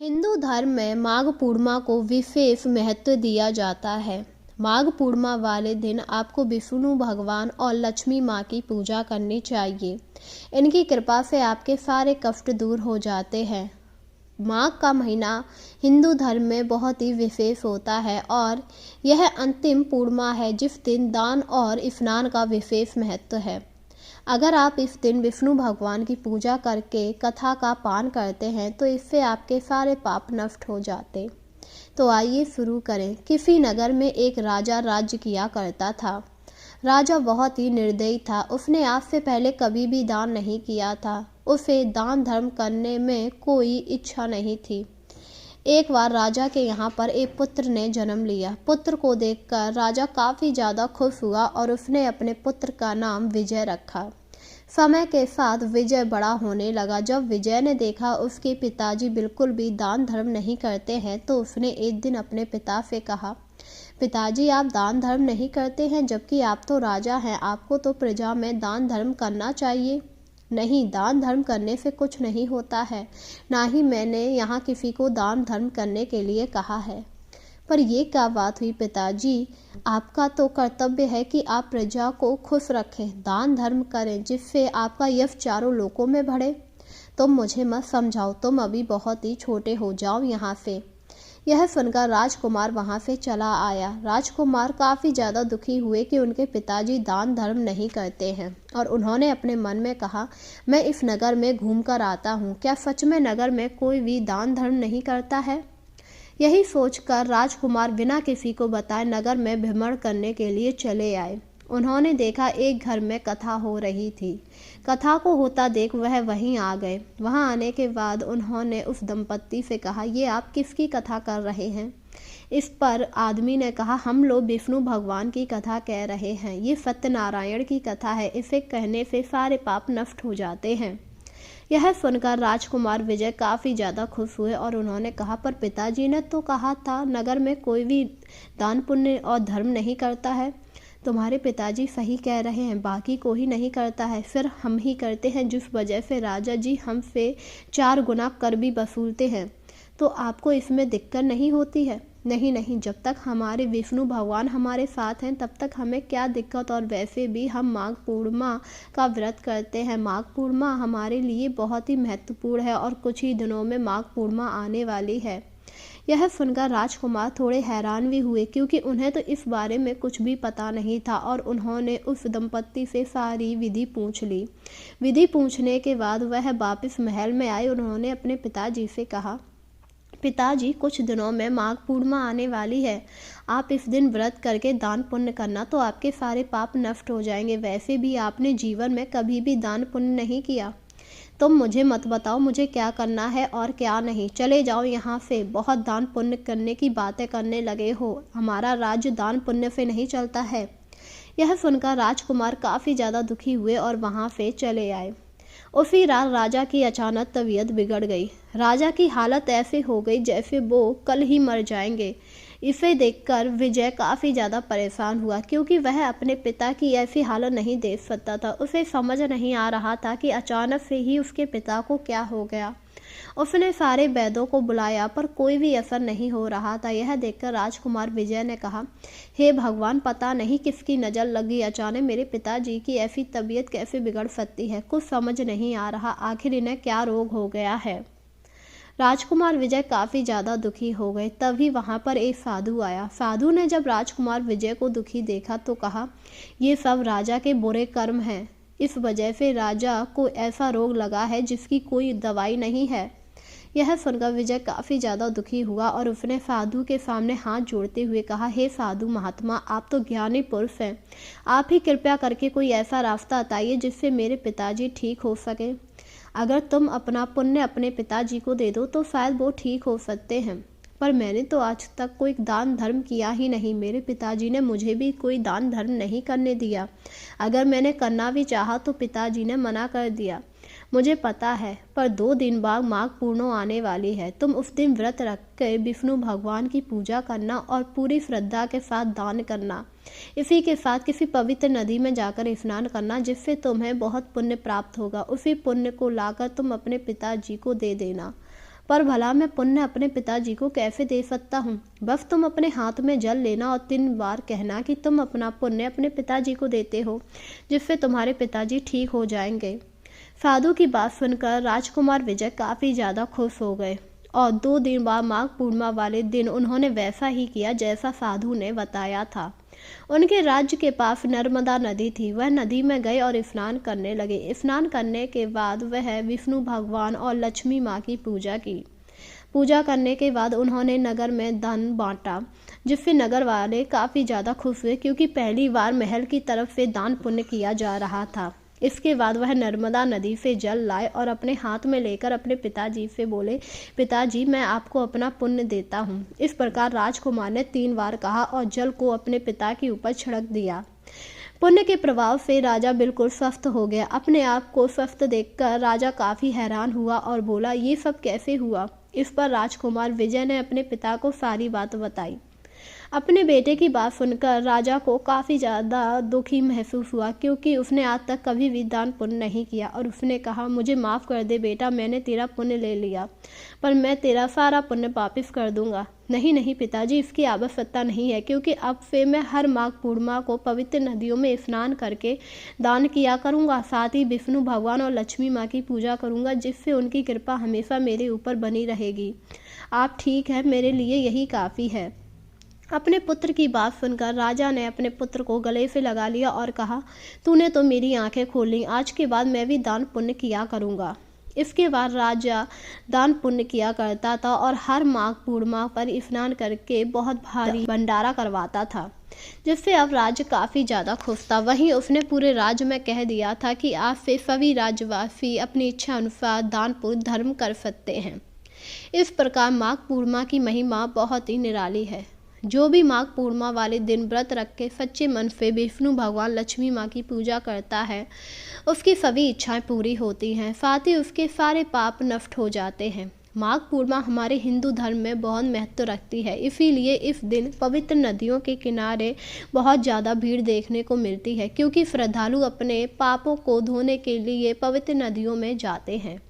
हिंदू धर्म में माघ पूर्णिमा को विशेष महत्व दिया जाता है। माघ पूर्णिमा वाले दिन आपको विष्णु भगवान और लक्ष्मी माँ की पूजा करनी चाहिए। इनकी कृपा से आपके सारे कष्ट दूर हो जाते हैं। माघ का महीना हिंदू धर्म में बहुत ही विशेष होता है और यह अंतिम पूर्णिमा है जिस दिन दान और स्नान का विशेष महत्व है। अगर आप इस दिन विष्णु भगवान की पूजा करके कथा का पान करते हैं तो इससे आपके सारे पाप नष्ट हो जाते। तो आइए शुरू करें। किसी नगर में एक राजा राज्य किया करता था। राजा बहुत ही निर्दयी था। उसने आज से पहले कभी भी दान नहीं किया था। उसे दान धर्म करने में कोई इच्छा नहीं थी। एक बार राजा के यहाँ पर एक पुत्र ने जन्म लिया। पुत्र को देखकर राजा काफ़ी ज़्यादा खुश हुआ और उसने अपने पुत्र का नाम विजय रखा। समय के साथ विजय बड़ा होने लगा। जब विजय ने देखा उसके पिताजी बिल्कुल भी दान धर्म नहीं करते हैं तो उसने एक दिन अपने पिता से कहा, पिताजी आप दान धर्म नहीं करते हैं जबकि आप तो राजा हैं, आपको तो प्रजा में दान धर्म करना चाहिए। नहीं, दान धर्म करने से कुछ नहीं होता है, ना ही मैंने यहाँ किसी को दान धर्म करने के लिए कहा है। पर ये क्या बात हुई पिताजी, आपका तो कर्तव्य है कि आप प्रजा को खुश रखें, दान धर्म करें जिससे आपका यश चारों लोकों में बढ़े। तुम मुझे मत समझाओ, तुम अभी बहुत ही छोटे हो, जाओ यहाँ से। यह सुनकर राजकुमार वहाँ से चला आया। राजकुमार काफ़ी ज़्यादा दुखी हुए कि उनके पिताजी दान धर्म नहीं करते हैं और उन्होंने अपने मन में कहा, मैं इस नगर में घूम कर आता हूँ, क्या सच में नगर में कोई भी दान धर्म नहीं करता है? यही सोचकर राजकुमार बिना किसी को बताए नगर में भ्रमण करने के लिए चले आए। उन्होंने देखा एक घर में कथा हो रही थी। कथा को होता देख वह वहीं आ गए। वहां आने के बाद उन्होंने उस दंपत्ति से कहा, ये आप किसकी कथा कर रहे हैं? इस पर आदमी ने कहा, हम लोग विष्णु भगवान की कथा कह रहे हैं। ये सत्यनारायण की कथा है, इसे कहने से सारे पाप नष्ट हो जाते हैं। यह सुनकर राजकुमार विजय काफ़ी ज़्यादा खुश हुए और उन्होंने कहा, पर पिताजी ने तो कहा था नगर में कोई भी दान पुण्य और धर्म नहीं करता है। तुम्हारे पिताजी सही कह रहे हैं, बाकी कोई नहीं करता है, फिर हम ही करते हैं, जिस वजह से राजा जी हमसे 4 गुना कर भी वसूलते हैं। तो आपको इसमें दिक्कत नहीं होती है? नहीं नहीं, जब तक हमारे विष्णु भगवान हमारे साथ हैं तब तक हमें क्या दिक्कत। और वैसे भी हम माघ पूर्णिमा का व्रत करते हैं। माघ पूर्णिमा हमारे लिए बहुत ही महत्वपूर्ण है और कुछ ही दिनों में माघ पूर्णिमा आने वाली है। यह सुनकर राजकुमार थोड़े हैरान भी हुए क्योंकि उन्हें तो इस बारे में कुछ भी पता नहीं था और उन्होंने उस दंपत्ति से सारी विधि पूछ ली। विधि पूछने के बाद वह वापस महल में आए। उन्होंने अपने पिताजी से कहा, पिताजी कुछ दिनों में माघ पूर्णिमा आने वाली है, आप इस दिन व्रत करके दान पुण्य करना तो आपके सारे पाप नष्ट हो जाएंगे। वैसे भी आपने जीवन में कभी भी दान पुण्य नहीं किया। तुम मुझे मत बताओ मुझे क्या करना है और क्या नहीं, चले जाओ यहाँ से। बहुत दान पुण्य करने की बातें करने लगे हो, हमारा राज्य दान पुण्य से नहीं चलता है। यह सुनकर राजकुमार काफ़ी ज़्यादा दुखी हुए और वहाँ से चले आए। उसी रात राजा की अचानक तबीयत बिगड़ गई। राजा की हालत ऐसे हो गई जैसे वो कल ही मर जाएंगे। इसे देखकर विजय काफ़ी ज़्यादा परेशान हुआ क्योंकि वह अपने पिता की ऐसी हालत नहीं देख सकता था। उसे समझ नहीं आ रहा था कि अचानक से ही उसके पिता को क्या हो गया। उसने सारे वैद्यों को बुलाया पर कोई भी असर नहीं हो रहा था। यह देखकर राजकुमार विजय ने कहा, हे भगवान, पता नहीं किसकी नज़र लगी, अचानक मेरे पिताजी की ऐसी तबीयत कैसे बिगड़ सकती है, कुछ समझ नहीं आ रहा, आखिर इन्हें क्या रोग हो गया है। राजकुमार विजय काफ़ी ज़्यादा दुखी हो गए। तभी वहाँ पर एक साधु आया। साधु ने जब राजकुमार विजय को दुखी देखा तो कहा, ये सब राजा के बुरे कर्म हैं, इस वजह से राजा को ऐसा रोग लगा है जिसकी कोई दवाई नहीं है। यह सुनकर विजय काफ़ी ज़्यादा दुखी हुआ और उसने साधु के सामने हाथ जोड़ते हुए कहा, हे साधु महात्मा, आप तो ज्ञानी पुरुष हैं, आप ही कृपया करके कोई ऐसा रास्ता बताइए जिससे मेरे पिताजी ठीक हो सके। अगर तुम अपना पुण्य अपने पिताजी को दे दो तो शायद वो ठीक हो सकते हैं, पर मैंने तो आज तक कोई दान धर्म किया ही नहीं। मेरे पिताजी ने मुझे भी कोई दान धर्म नहीं करने दिया। अगर मैंने करना भी चाहा तो पिताजी ने मना कर दिया। मुझे पता है, पर 2 दिन बाद माघ पूर्णिमा आने वाली है। तुम उस दिन व्रत रख कर विष्णु भगवान की पूजा करना और पूरी श्रद्धा के साथ दान करना। इसी के साथ किसी पवित्र नदी में जाकर स्नान करना जिससे तुम्हें बहुत पुण्य प्राप्त होगा। उसी पुण्य को लाकर तुम अपने पिताजी को दे देना। पर भला मैं पुण्य अपने पिताजी को कैसे दे सकता हूँ? बस तुम अपने हाथ में जल लेना और 3 बार कहना कि तुम अपना पुण्य अपने पिताजी को देते हो, जिससे तुम्हारे पिताजी ठीक हो जाएंगे। साधु की बात सुनकर राजकुमार विजय काफ़ी ज़्यादा खुश हो गए और 2 दिन बाद माघ पूर्णिमा वाले दिन उन्होंने वैसा ही किया जैसा साधु ने बताया था। उनके राज्य के पास नर्मदा नदी थी। वह नदी में गए और स्नान करने लगे। स्नान करने के बाद वह विष्णु भगवान और लक्ष्मी माँ की पूजा की। पूजा करने के बाद उन्होंने नगर में धन बांटा, जिससे नगर वाले काफ़ी ज़्यादा खुश हुए, क्योंकि पहली बार महल की तरफ से दान पुण्य किया जा रहा था। इसके बाद वह नर्मदा नदी से जल लाए और अपने हाथ में लेकर अपने पिताजी से बोले, पिताजी मैं आपको अपना पुण्य देता हूँ। इस प्रकार राजकुमार ने 3 बार कहा और जल को अपने पिता के ऊपर छिड़क दिया। पुण्य के प्रभाव से राजा बिल्कुल स्वस्थ हो गया। अपने आप को स्वस्थ देखकर राजा काफ़ी हैरान हुआ और बोला, ये सब कैसे हुआ? इस पर राजकुमार विजय ने अपने पिता को सारी बात बताई। अपने बेटे की बात सुनकर राजा को काफ़ी ज़्यादा दुखी महसूस हुआ, क्योंकि उसने आज तक कभी भी दान पुण्य नहीं किया। और उसने कहा, मुझे माफ़ कर दे बेटा, मैंने तेरा पुण्य ले लिया, पर मैं तेरा सारा पुण्य वापस कर दूंगा। नहीं नहीं पिताजी, इसकी आवश्यकता नहीं है, क्योंकि अब से मैं हर माघ पूर्णिमा को पवित्र नदियों में स्नान करके दान किया करूँगा। साथ ही विष्णु भगवान और लक्ष्मी माँ की पूजा करूँगा, जिससे उनकी कृपा हमेशा मेरे ऊपर बनी रहेगी। आप ठीक है, मेरे लिए यही काफ़ी है। अपने पुत्र की बात सुनकर राजा ने अपने पुत्र को गले से लगा लिया और कहा, तूने तो मेरी आंखें खोल ली। आज के बाद मैं भी दान पुण्य किया करूँगा। इसके बाद राजा दान पुण्य किया करता था और हर माघ पूर्णिमा पर स्नान करके बहुत भारी भंडारा करवाता था, जिससे अब राज्य काफ़ी ज़्यादा खुश था। वहीं उसने पूरे राज्य में कह दिया था कि आज से सभी राज्यवासी अपनी इच्छा अनुसार दान पुण्य धर्म कर सकते हैं। इस प्रकार माघ पूर्णिमा की महिमा बहुत ही निराली है। जो भी माघ पूर्णिमा वाले दिन व्रत रख के सच्चे मन से विष्णु भगवान लक्ष्मी माँ की पूजा करता है, उसकी सभी इच्छाएं पूरी होती हैं, साथ ही उसके सारे पाप नष्ट हो जाते हैं। माघ पूर्णिमा हमारे हिंदू धर्म में बहुत महत्व रखती है, इसीलिए इस दिन पवित्र नदियों के किनारे बहुत ज़्यादा भीड़ देखने को मिलती है, क्योंकि श्रद्धालु अपने पापों को धोने के लिए पवित्र नदियों में जाते हैं।